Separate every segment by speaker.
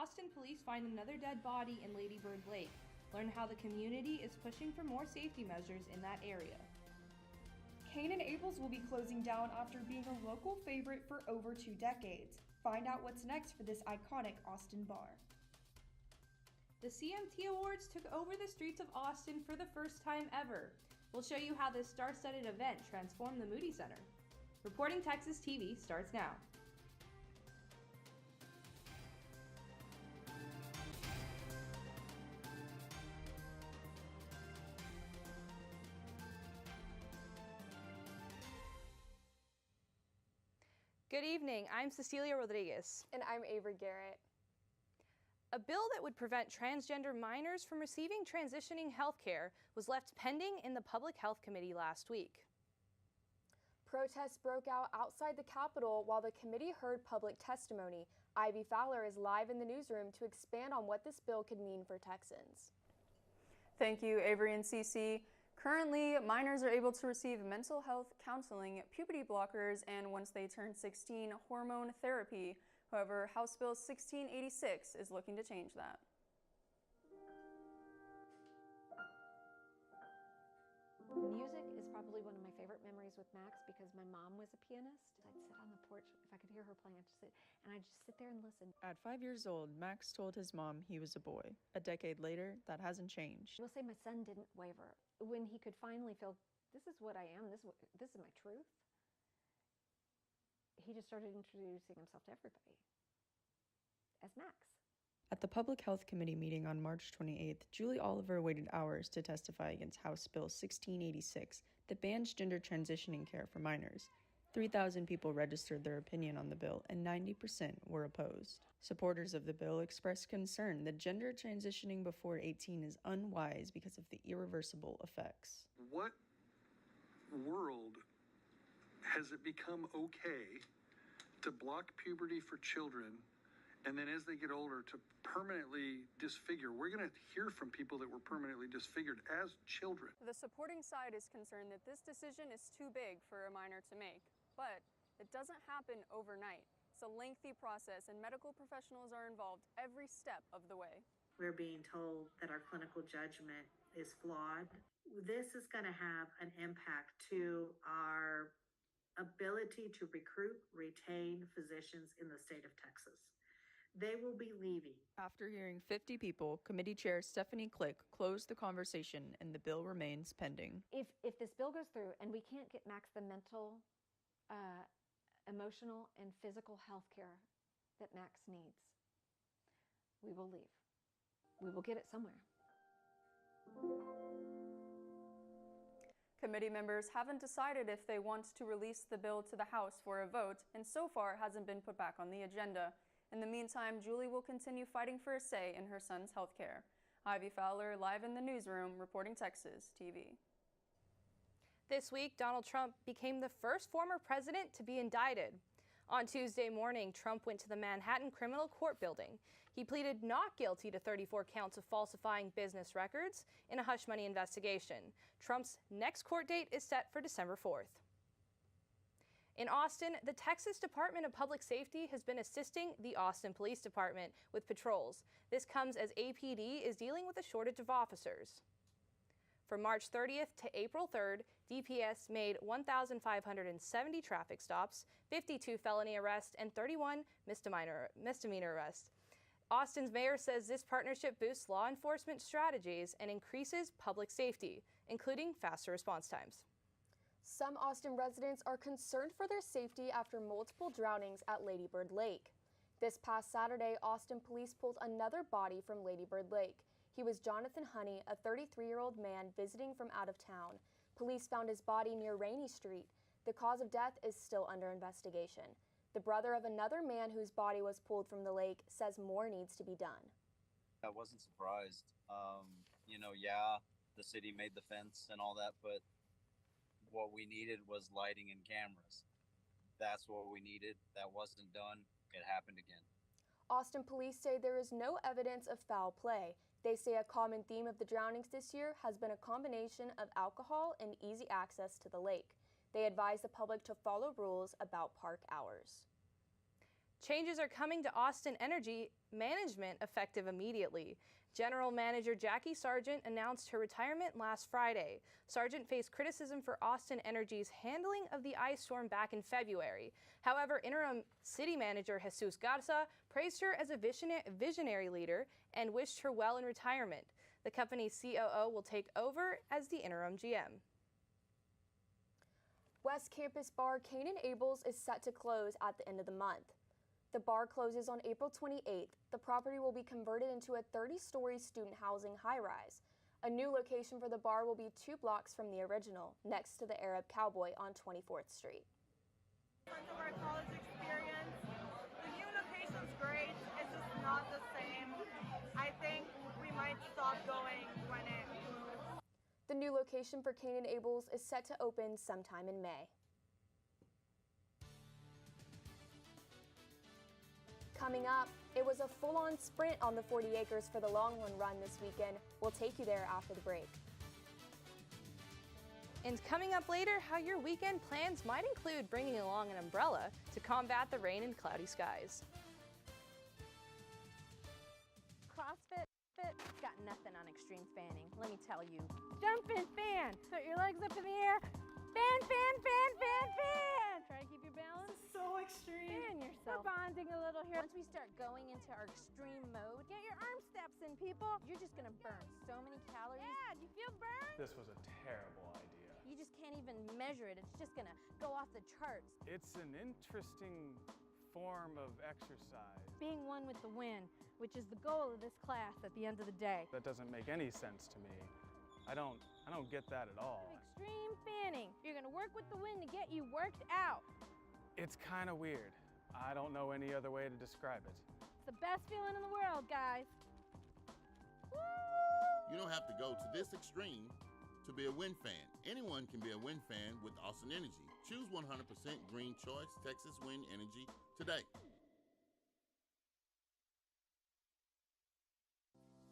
Speaker 1: Austin police find another dead body in Lady Bird Lake. Learn how the community is pushing for more safety measures in that area.
Speaker 2: Cain and Abel's will be closing down after being a local favorite for over 2 decades. Find out what's next for this iconic Austin bar.
Speaker 1: The CMT Awards took over the streets of Austin for the first time ever. We'll show you how this star-studded event transformed the Moody Center. Reporting Texas TV starts now. Good evening, I'm Cecilia Rodriguez.
Speaker 3: And I'm Avery Garrett.
Speaker 1: A bill that would prevent transgender minors from receiving transitioning health care was left pending in the Public Health Committee last week.
Speaker 3: Protests broke out outside the Capitol while the committee heard public testimony. Ivy Fowler is live in the newsroom to expand on what this bill could mean for Texans.
Speaker 4: Thank you, Avery and Cece. Currently, minors are able to receive mental health counseling, puberty blockers, and once they turn 16, hormone therapy. However, House Bill 1686 is looking to change that.
Speaker 5: Music is probably one of my favorite memories with Max because my mom was a pianist. I'd sit on the porch, if I could hear her playing, I'd just sit there and listen.
Speaker 6: At 5 years old, Max told his mom he was a boy. A decade later, that hasn't changed.
Speaker 5: We'll say my son didn't waver. When he could finally feel, this is what I am, this is my truth, he just started introducing himself to everybody as Max.
Speaker 6: At the Public Health Committee meeting on March 28th, Julie Oliver waited hours to testify against House Bill 1686 that bans gender transitioning care for minors. 3,000 people registered their opinion on the bill, and 90% were opposed. Supporters of the bill expressed concern that gender transitioning before 18 is unwise because of the irreversible effects.
Speaker 7: What world has it become okay to block puberty for children, and then as they get older to permanently disfigure? We're going to hear from people that were permanently disfigured as children.
Speaker 4: The supporting side is concerned that this decision is too big for a minor to make, but it doesn't happen overnight. It's a lengthy process, and medical professionals are involved every step of the way.
Speaker 8: We're being told that our clinical judgment is flawed. This is going to have an impact to our ability to recruit, retain physicians in the state of Texas. They will be leaving.
Speaker 6: After hearing 50 people, Committee Chair Stephanie Click closed the conversation and the bill remains pending.
Speaker 5: If this bill goes through and we can't get Max the mental, emotional, and physical health care that Max needs, we will leave. We will get it somewhere.
Speaker 4: Committee members haven't decided if they want to release the bill to the House for a vote, and so far hasn't been put back on the agenda. In the meantime, Julie will continue fighting for a say in her son's health care. Ivy Fowler, live in the newsroom, reporting Texas TV.
Speaker 1: This week, Donald Trump became the first former president to be indicted. On Tuesday morning, Trump went to the Manhattan Criminal Court building. He pleaded not guilty to 34 counts of falsifying business records in a hush money investigation. Trump's next court date is set for December 4th. In Austin, the Texas Department of Public Safety has been assisting the Austin Police Department with patrols. This comes as APD is dealing with a shortage of officers. From March 30th to April 3rd, DPS made 1,570 traffic stops, 52 felony arrests, and 31 misdemeanor arrests. Austin's mayor says this partnership boosts law enforcement strategies and increases public safety, including faster response times.
Speaker 3: Some Austin residents are concerned for their safety after multiple drownings at Lady Bird Lake. This past Saturday, Austin police pulled another body from Lady Bird Lake. He was Jonathan Honey, a 33-year-old man visiting from out of town. Police found his body near Rainey Street. The cause of death is still under investigation. The brother of another man whose body was pulled from the lake says more needs to be done.
Speaker 9: I wasn't surprised. Yeah, the city made the fence and all that, but what we needed was lighting and cameras. That's what we needed. That wasn't done. It happened again.
Speaker 3: Austin police say there is no evidence of foul play. They say a common theme of the drownings this year has been a combination of alcohol and easy access to the lake. They advise the public to follow rules about park hours.
Speaker 1: Changes are coming to Austin Energy management effective immediately. General Manager Jackie Sargent announced her retirement last Friday. Sargent faced criticism for Austin Energy's handling of the ice storm back in February. However, interim city manager Jesus Garza praised her as a visionary leader and wished her well in retirement. The company's COO will take over as the interim GM.
Speaker 3: West Campus bar Cain and Abel's is set to close at the end of the month. The bar closes on April 28th. The property will be converted into a 30-story student housing high-rise. A new location for the bar will be 2 blocks from the original, next to the Arab Cowboy on 24th Street.
Speaker 10: Of our college experience, the new location's great. It's just not the same. I think we might stop going when it moves.
Speaker 3: The new location for Cain and Abel's is set to open sometime in May. Coming up, it was a full-on sprint on the 40 acres for the Longhorn Run this weekend. We'll take you there after the break.
Speaker 1: And coming up later, how your weekend plans might include bringing along an umbrella to combat the rain and cloudy skies.
Speaker 11: CrossFit got nothing on extreme fanning, let me tell you. Jump and fan, put your legs up in the air, fan, fan, fan, fan, fan. Try to keep your balance.
Speaker 10: So extreme.
Speaker 11: Fan yourself. We're bonding a little here. Once we start going into our extreme mode, get your arm steps in, people. You're just gonna burn so many calories. Yeah, do you feel burned?
Speaker 12: This was a terrible idea.
Speaker 11: You just can't even measure it. It's just gonna go off the charts.
Speaker 12: It's an interesting form of exercise.
Speaker 11: Being one with the wind, which is the goal of this class at the end of the day.
Speaker 12: That doesn't make any sense to me. I don't get that at all.
Speaker 11: Extreme fanning. You're gonna work with the wind to get you worked out.
Speaker 12: It's kind of weird. I don't know any other way to describe it.
Speaker 11: It's the best feeling in the world, guys. Woo!
Speaker 13: You don't have to go to this extreme to be a wind fan. Anyone can be a wind fan with Austin Energy. Choose 100% green choice Texas Wind Energy today.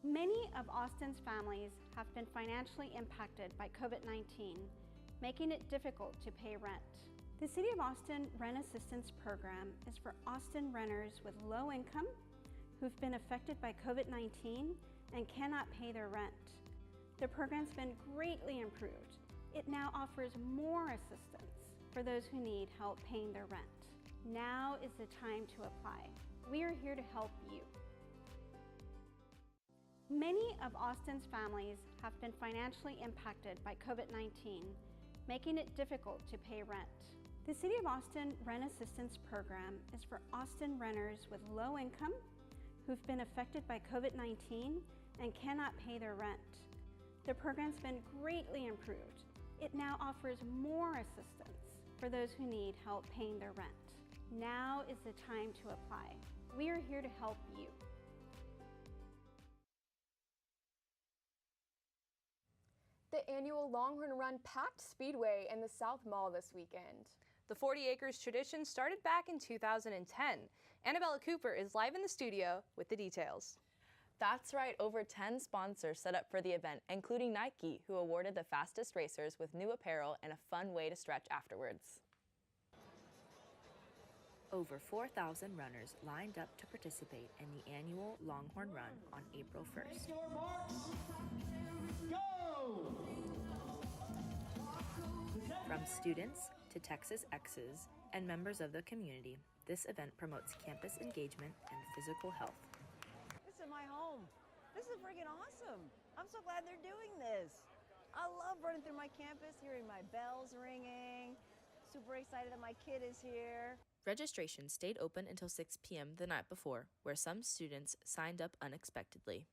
Speaker 14: Many of Austin's families have been financially impacted by COVID-19, making it difficult to pay rent. The City of Austin Rent Assistance Program is for Austin renters with low income who've been affected by COVID-19 and cannot pay their rent. The program's been greatly improved. It now offers more assistance for those who need help paying their rent. Now is the time to apply. We are here to help you. Many of Austin's families have been financially impacted by COVID-19, making it difficult to pay rent. The City of Austin Rent Assistance Program is for Austin renters with low income who've been affected by COVID-19 and cannot pay their rent. The program's been greatly improved. It now offers more assistance for those who need help paying their rent. Now is the time to apply. We are here to help you.
Speaker 3: The annual Longhorn Run packed Speedway in the South Mall this weekend.
Speaker 1: The 40 Acres tradition started back in 2010. Annabella Cooper is live in the studio with the details.
Speaker 15: That's right, over 10 sponsors set up for the event, including Nike, who awarded the fastest racers with new apparel and a fun way to stretch afterwards.
Speaker 16: Over 4,000 runners lined up to participate in the annual Longhorn Run on April 1st. From students to Texas X's and members of the community, this event promotes campus engagement and physical health.
Speaker 17: This is my home. This is freaking awesome. I'm so glad they're doing this. I love running through my campus, hearing my bells ringing. Super excited that my kid is here.
Speaker 16: Registration stayed open until 6 p.m. the night before, where some students signed up unexpectedly.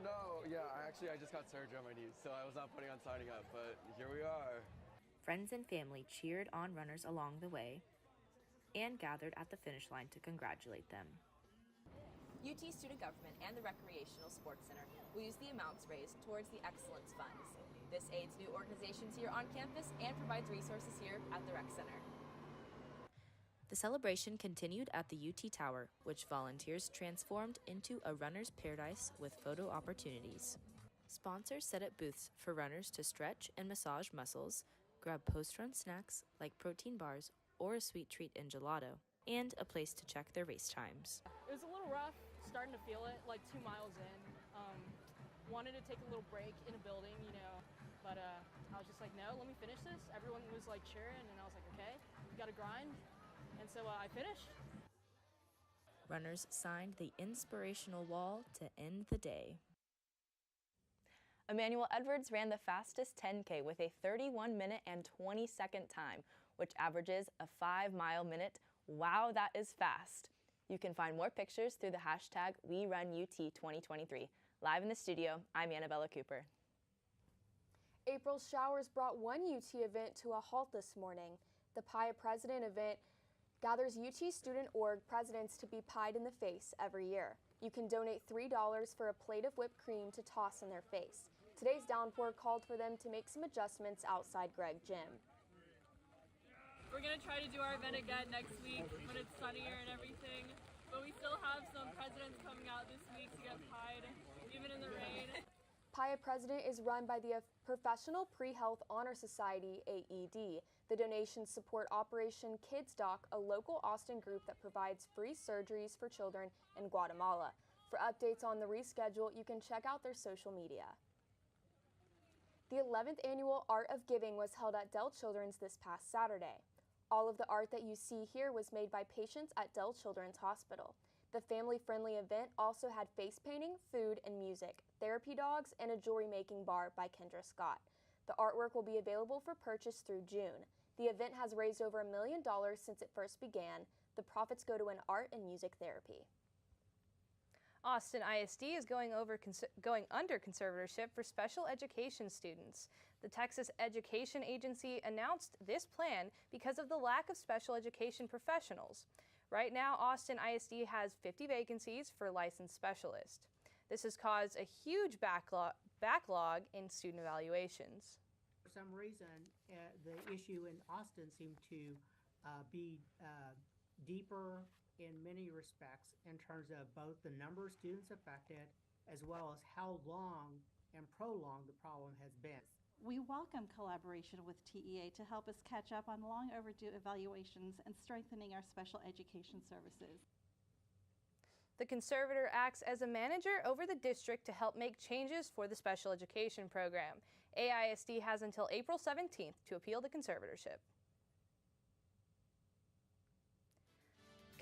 Speaker 18: No, yeah, I just got surgery on my knees, so I was not planning on signing up, but here we are.
Speaker 16: Friends and family cheered on runners along the way and gathered at the finish line to congratulate them.
Speaker 15: UT Student Government and the Recreational Sports Center will use the amounts raised towards the Excellence Funds. This aids new organizations here on campus and provides resources here at the Rec Center.
Speaker 16: The celebration continued at the UT Tower, which volunteers transformed into a runner's paradise with photo opportunities. Sponsors set up booths for runners to stretch and massage muscles, grab post-run snacks like protein bars or a sweet treat in gelato, and a place to check their race times.
Speaker 19: It was a little rough, starting to feel it, like 2 miles in. Wanted to take a little break in a building, you know, but I was just like, no, let me finish this. Everyone was like cheering, and I was like, okay, we gotta grind. And so I finished.
Speaker 16: Runners signed the inspirational wall to end the day.
Speaker 20: Emmanuel Edwards ran the fastest 10K with a 31 minute and 20-second time, which averages a 5-mile minute. Wow, that is fast. You can find more pictures through the hashtag #WeRunUT2023. Live in the studio, I'm Annabella Cooper.
Speaker 3: April's showers brought one UT event to a halt this morning. The Pie President event gathers UT student org presidents to be pied in the face every year. You can donate $3 for a plate of whipped cream to toss in their face. Today's downpour called for them to make some adjustments outside Greg Gym.
Speaker 21: We're going to try to do our event again next week when it's sunnier and everything, but we still have some presidents coming out this week to get pied, even in the rain.
Speaker 3: Pie President is run by the Professional Pre-Health Honor Society, AED. The donations support Operation Kids Doc, a local Austin group that provides free surgeries for children in Guatemala. For updates on the reschedule, you can check out their social media. The 11th annual Art of Giving was held at Dell Children's this past Saturday. All of the art that you see here was made by patients at Dell Children's Hospital. The family-friendly event also had face painting, food, and music, therapy dogs, and a jewelry-making bar by Kendra Scott. The artwork will be available for purchase through June. The event has raised over $1 million since it first began. The profits go to an art and music therapy.
Speaker 1: Austin ISD is going under conservatorship for special education students. The Texas Education Agency announced this plan because of the lack of special education professionals. Right now, Austin ISD has 50 vacancies for licensed specialists. This has caused a huge backlog in student evaluations.
Speaker 22: For some reason, the issue in Austin seemed to be deeper in many respects in terms of both the number of students affected as well as how long and prolonged the problem has been.
Speaker 23: We welcome collaboration with TEA to help us catch up on long overdue evaluations and strengthening our special education services.
Speaker 1: The conservator acts as a manager over the district to help make changes for the special education program. AISD has until April 17th to appeal the conservatorship.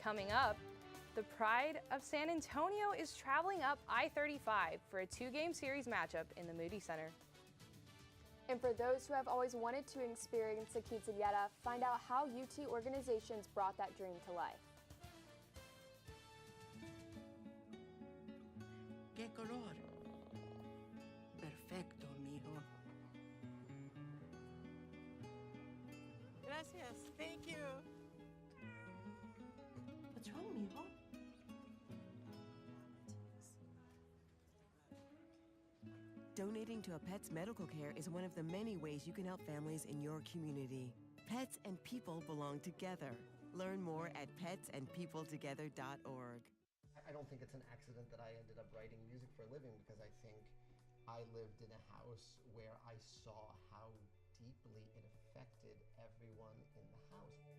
Speaker 1: Coming up, the Pride of San Antonio is traveling up I-35 for a 2-game series matchup in the Moody Center.
Speaker 3: And for those who have always wanted to experience a quinceañera, find out how UT organizations brought that dream to life.
Speaker 24: ¿Qué color? Perfecto, mijo.
Speaker 25: Gracias. Thank you.
Speaker 24: What's wrong, mijo?
Speaker 26: Donating to a pet's medical care is one of the many ways you can help families in your community. Pets and people belong together. Learn more at petsandpeopletogether.org.
Speaker 27: I don't think it's an accident that I ended up writing music for a living, because I think I lived in a house where I saw how deeply it affected everyone in the house.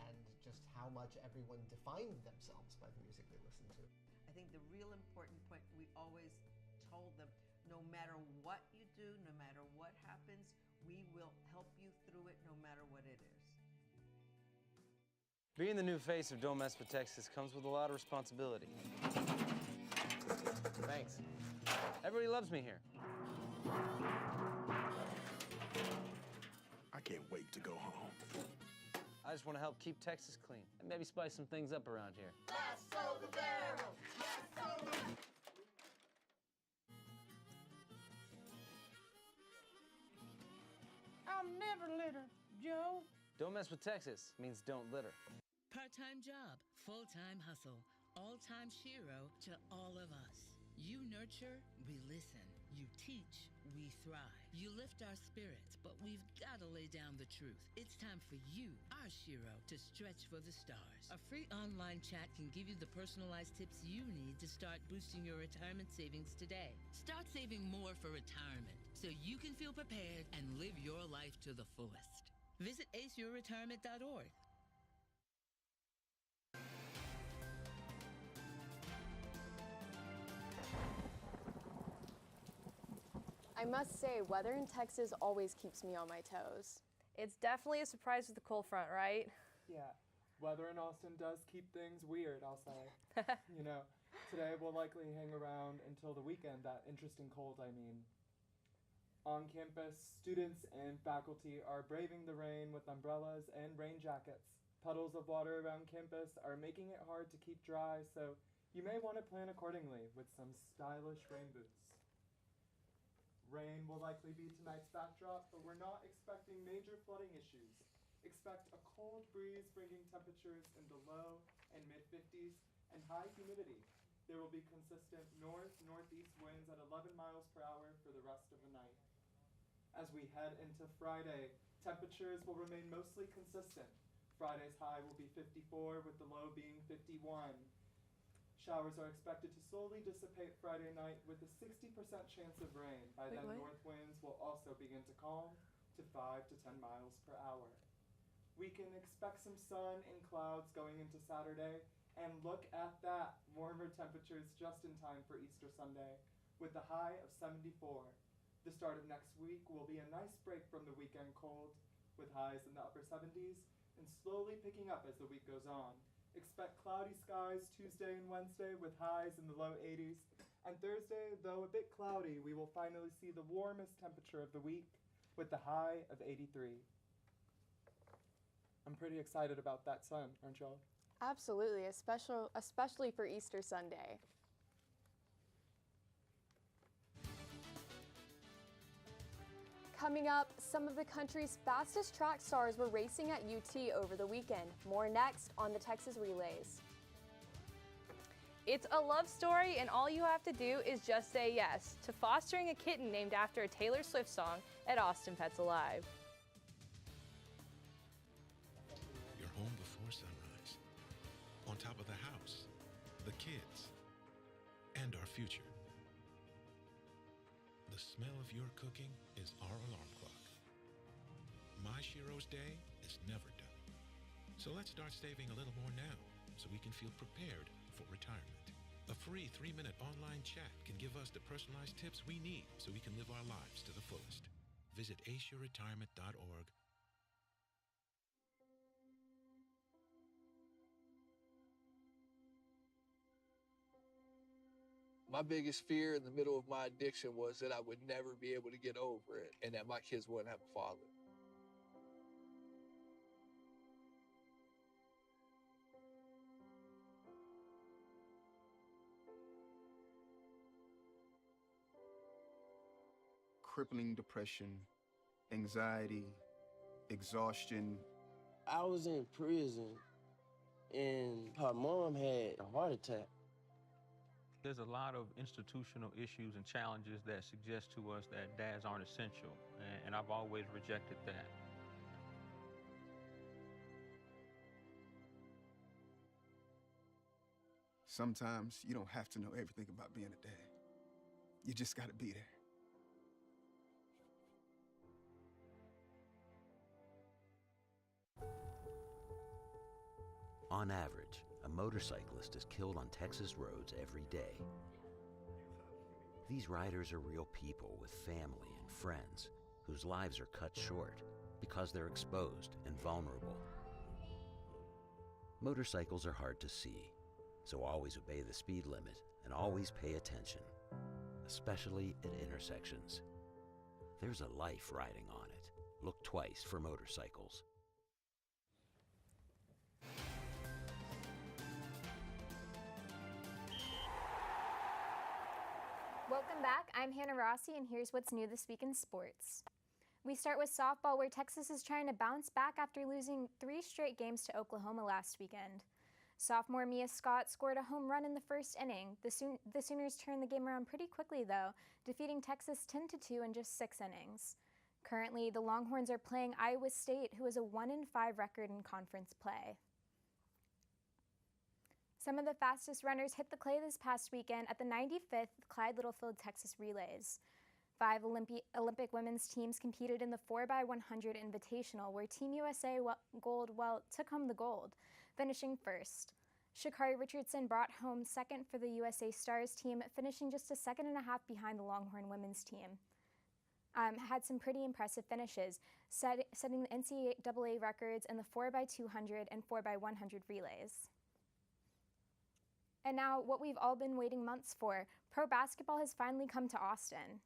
Speaker 27: And just how much everyone defined themselves by the music they listened to.
Speaker 28: I think the real important point, we always told them, no matter what you do, no matter what happens, we will help you through it no matter what it is.
Speaker 29: Being the new face of Don't Mess with Texas comes with a lot of responsibility. Thanks. Everybody loves me here.
Speaker 30: I can't wait to go home.
Speaker 29: I just want to help keep Texas clean and maybe spice some things up around here.
Speaker 25: Lasso the barrel. Lasso the...
Speaker 24: I'll never litter, Joe.
Speaker 29: Don't Mess with Texas means don't litter.
Speaker 31: Part-time job, full-time hustle, all-time hero to all of us. You nurture, we listen. You teach, we thrive. You lift our spirits, but we've got to lay down the truth. It's time for you, our Shiro, to stretch for the stars. A free online chat can give you the personalized tips you need to start boosting your retirement savings today. Start saving more for retirement so you can feel prepared and live your life to the fullest. Visit aceyourretirement.org.
Speaker 3: I must say, weather in Texas always keeps me on my toes.
Speaker 1: It's definitely a surprise with the cold front, right?
Speaker 2: Yeah, weather in Austin does keep things weird, I'll say. You know, today we'll likely hang around until the weekend, that interesting cold, I mean. On campus, students and faculty are braving the rain with umbrellas and rain jackets. Puddles of water around campus are making it hard to keep dry, so you may want to plan accordingly with some stylish rain boots. Rain will likely be tonight's backdrop, but we're not expecting major flooding issues. Expect a cold breeze bringing temperatures in the low and mid-50s and high humidity. There will be consistent north-northeast winds at 11 miles per hour for the rest of the night. As we head into Friday, temperatures will remain mostly consistent. Friday's high will be 54 with the low being 51. Showers are expected to slowly dissipate Friday night with a 60% chance of rain. By then, north winds will also begin to calm to 5 to 10 miles per hour. We can expect some sun and clouds going into Saturday, and look at that, warmer temperatures just in time for Easter Sunday, with a high of 74. The start of next week will be a nice break from the weekend cold, with highs in the upper 70s, and slowly picking up as the week goes on. Expect cloudy skies Tuesday and Wednesday with highs in the low 80s. And Thursday, though a bit cloudy, we will finally see the warmest temperature of the week with the high of 83. I'm pretty excited about that sun, aren't y'all?
Speaker 3: Absolutely, especially for Easter Sunday. Coming up, some of the country's fastest track stars were racing at UT over the weekend. More next on the Texas Relays.
Speaker 1: It's a love story, and all you have to do is just say yes to fostering a kitten named after a Taylor Swift song at Austin Pets Alive.
Speaker 4: You're home before sunrise, on top of the house, the kids, and our future. The smell of your cooking is our alarm clock. My Shiro's day is never done. So let's start saving a little more now so we can feel prepared for retirement. A free 3-minute online chat can give us the personalized tips we need so we can live our lives to the fullest. Visit aceyourretirement.org.
Speaker 5: My biggest fear in the middle of my addiction was that I would never be able to get over it and that my kids wouldn't have a father.
Speaker 6: Crippling depression, anxiety, exhaustion.
Speaker 7: I was in prison and her mom had a heart attack.
Speaker 8: There's a lot of institutional issues and challenges that suggest to us that dads aren't essential, and I've always rejected that.
Speaker 6: Sometimes you don't have to know everything about being a dad. You just gotta be there.
Speaker 9: On average, a motorcyclist is killed on Texas roads every day. These riders are real people with family and friends whose lives are cut short because they're exposed and vulnerable. Motorcycles are hard to see, so always obey the speed limit and always pay attention, especially at intersections. There's a life riding on it. Look twice for motorcycles.
Speaker 10: Welcome back. I'm Hannah Rossi, and here's what's new this week in sports. We start with softball, where Texas is trying to bounce back after losing 3 straight games to Oklahoma last weekend. Sophomore Mia Scott scored a home run in the first inning. The Sooners turned the game around pretty quickly, though, defeating Texas 10-2 in just 6 innings. Currently, the Longhorns are playing Iowa State, who has a 1-5 record in conference play. Some of the fastest runners hit the clay this past weekend at the 95th Clyde Littlefield Texas Relays. 5 Olympic women's teams competed in the 4x100 Invitational, where Team USA took home the gold, finishing first. Sha'Carri Richardson brought home second for the USA Stars team, finishing just a second and a half behind the Longhorn women's team. Had some pretty impressive finishes, setting the NCAA records in the 4x200 and 4x100 relays. And now, what we've all been waiting months for, pro basketball has finally come to Austin.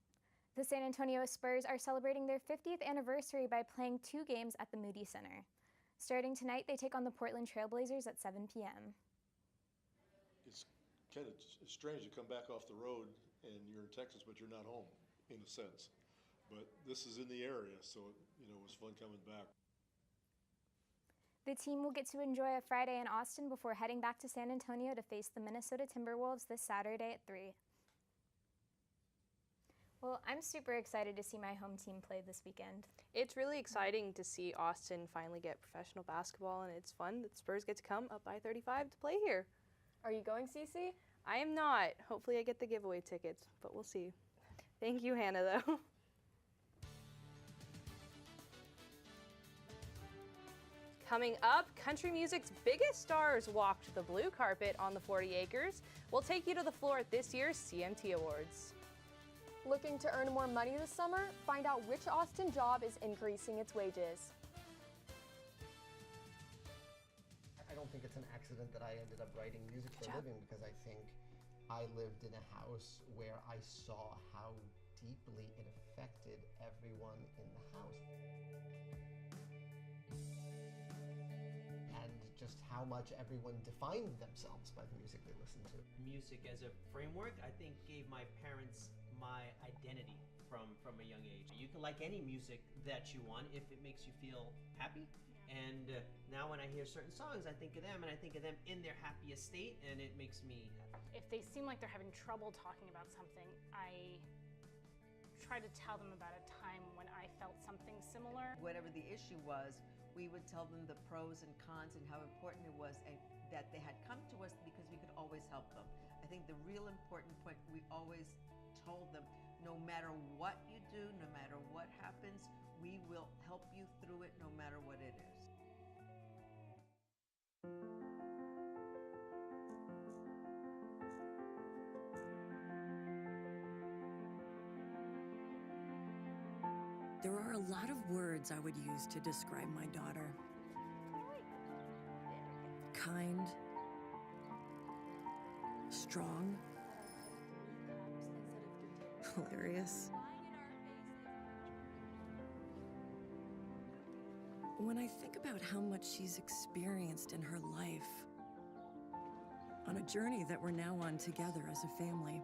Speaker 10: The San Antonio Spurs are celebrating their 50th anniversary by playing 2 games at the Moody Center. Starting tonight, they take on the Portland Trailblazers at 7 p.m.
Speaker 11: It's kind of strange to come back off the road and you're in Texas, but you're not home, in a sense. But this is in the area, so, it was fun coming back.
Speaker 10: The team will get to enjoy a Friday in Austin before heading back to San Antonio to face the Minnesota Timberwolves this Saturday at 3. Well, I'm super excited to see my home team play this weekend.
Speaker 1: It's really exciting to see Austin finally get professional basketball, and it's fun that the Spurs get to come up I-35 to play here.
Speaker 3: Are you going, Cece?
Speaker 1: I am not. Hopefully I get the giveaway tickets, but we'll see. Thank you, Hannah, though. Coming up, country music's biggest stars walked the blue carpet on the 40 acres. We'll take you to the floor at this year's CMT Awards.
Speaker 3: Looking to earn more money this summer? Find out which Austin job is increasing its wages.
Speaker 27: I don't think it's an accident that I ended up writing music for a living, because I think I lived in a house where I saw how deeply it affected everyone in the house. And just how much everyone defined themselves by the music they listened to.
Speaker 12: Music as a framework, I think, gave my parents my identity from a young age. You can like any music that you want if it makes you feel happy. And now when I hear certain songs, I think of them, and I think of them in their happiest state, and it makes me happy.
Speaker 13: If they seem like they're having trouble talking about something, I try to tell them about a time when I felt something similar.
Speaker 28: Whatever the issue was, we would tell them the pros and cons and how important it was, and that they had come to us because we could always help them. I think the real important point, we always told them, no matter what you do, no matter what happens, we will help you through it no matter what it is.
Speaker 14: There are a lot of words I would use to describe my daughter. Kind, strong, hilarious. When I think about how much she's experienced in her life, on a journey that we're now on together as a family,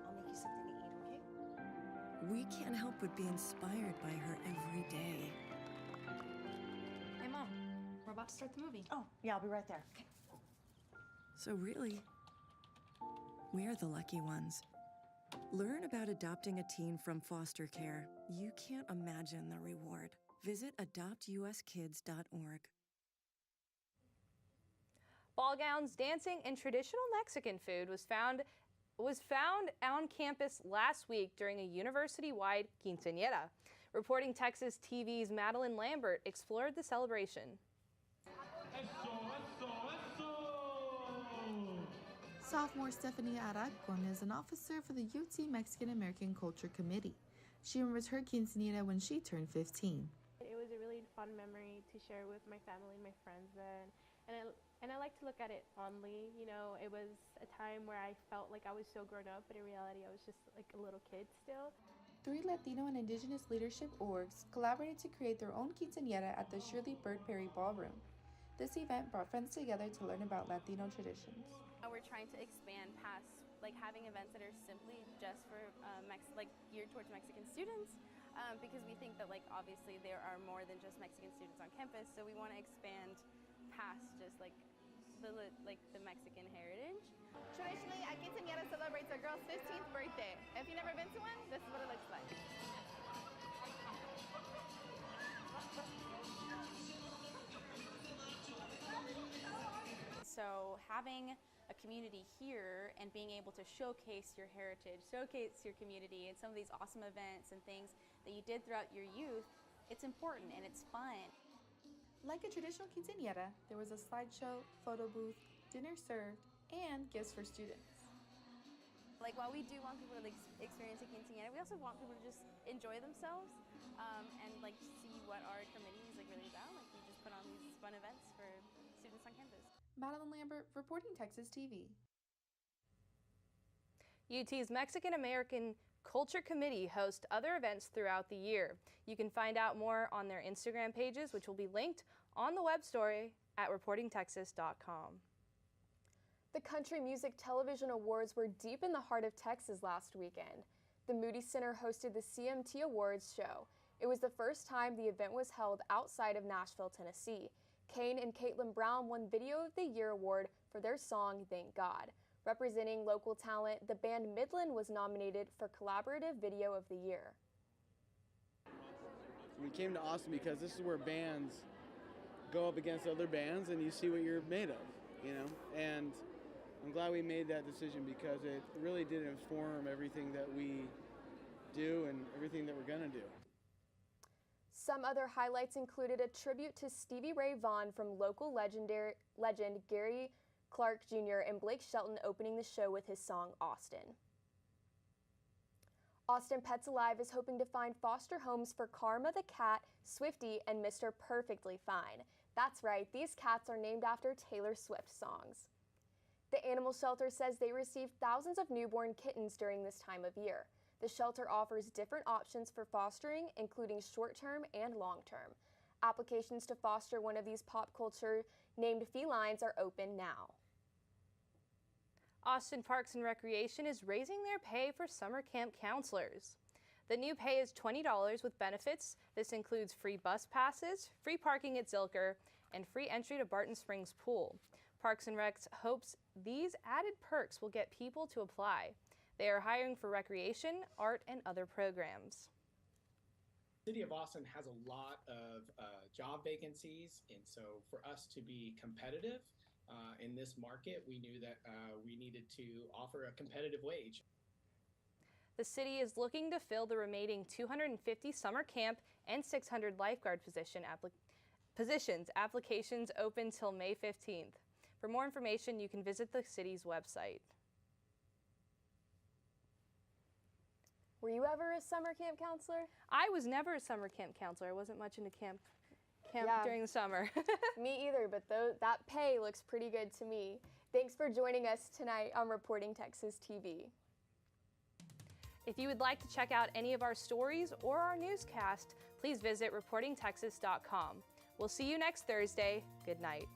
Speaker 15: I'll make you something to eat, okay?
Speaker 14: we can't help but be inspired by her every day.
Speaker 13: Hey, Mom, we're about to start the movie.
Speaker 15: Oh, yeah, I'll be right there. Okay.
Speaker 14: So really, we're the lucky ones. Learn about adopting a teen from foster care. You can't imagine the reward. Visit adoptuskids.org.
Speaker 1: Ball gowns, dancing, and traditional Mexican food was found on campus last week during a university-wide quinceañera. Reporting Texas TV's Madeline Lambert explored the celebration.
Speaker 16: Sophomore Stephanie Aracon is an officer for the UT Mexican American Culture Committee. She remembers her quinceañera when she turned 15.
Speaker 17: It was a really fun memory to share with my family and my friends then. And I like to look at it fondly. You know, it was a time where I felt like I was so grown up, but in reality I was just like a little kid still.
Speaker 16: 3 Latino and Indigenous leadership orgs collaborated to create their own quinceañera at the Shirley Bird Perry Ballroom. This event brought friends together to learn about Latino traditions.
Speaker 18: We're trying to expand past like having events that are simply just for geared towards Mexican students, because we think that like obviously there are more than just Mexican students on campus, so we want to expand past just like the Mexican heritage.
Speaker 19: Traditionally, a quinceañera celebrates a girl's 15th birthday. If you've never been to one, this is what it looks like.
Speaker 18: So having a community here and being able to showcase your heritage, showcase your community, and some of these awesome events and things that you did throughout your youth, it's important and it's fun.
Speaker 16: Like a traditional quinceañera, there was a slideshow, photo booth, dinner served, and gifts for students.
Speaker 18: Like, while we do want people to experience a quinceañera, we also want people to just enjoy themselves and like see what our committee is like really about. Like, we just put on these fun events for students on campus.
Speaker 16: Madeline Lambert, reporting Texas TV.
Speaker 1: UT's Mexican American Culture Committee hosts other events throughout the year. You can find out more on their Instagram pages, which will be linked on the web story at reportingtexas.com.
Speaker 3: The Country Music Television Awards were deep in the heart of Texas last weekend. The Moody Center hosted the CMT Awards show. It was the first time the event was held outside of Nashville, Tennessee. Kane and Caitlin Brown won Video of the Year award for their song, Thank God. Representing local talent, the band Midland was nominated for Collaborative Video of the Year.
Speaker 2: We came to Austin because this is where bands go up against other bands and you see what you're made of, you know? And I'm glad we made that decision because it really did inform everything that we do and everything that we're gonna do.
Speaker 3: Some other highlights included a tribute to Stevie Ray Vaughan from local legend Gary Clark Jr. and Blake Shelton opening the show with his song Austin. Austin Pets Alive is hoping to find foster homes for Karma the cat, Swifty, and Mr. Perfectly Fine. That's right, these cats are named after Taylor Swift songs. The animal shelter says they received thousands of newborn kittens during this time of year. The shelter offers different options for fostering, including short-term and long-term. Applications to foster one of these pop culture named felines are open now.
Speaker 1: Austin Parks and Recreation is raising their pay for summer camp counselors. The new pay is $20 with benefits. This includes free bus passes, free parking at Zilker, and free entry to Barton Springs Pool. Parks and Recs hopes these added perks will get people to apply. They are hiring for recreation, art, and other programs.
Speaker 20: The City of Austin has a lot of job vacancies, and so for us to be competitive in this market, we knew that we needed to offer a competitive wage.
Speaker 1: The city is looking to fill the remaining 250 summer camp and 600 lifeguard positions. Applications open till May 15th. For more information, you can visit the city's website.
Speaker 3: Were you ever a summer camp counselor?
Speaker 1: I was never a summer camp counselor. I wasn't much into camp during the summer.
Speaker 3: Me either, but that pay looks pretty good to me. Thanks for joining us tonight on Reporting Texas TV.
Speaker 1: If you would like to check out any of our stories or our newscast, please visit reportingtexas.com. We'll see you next Thursday. Good night.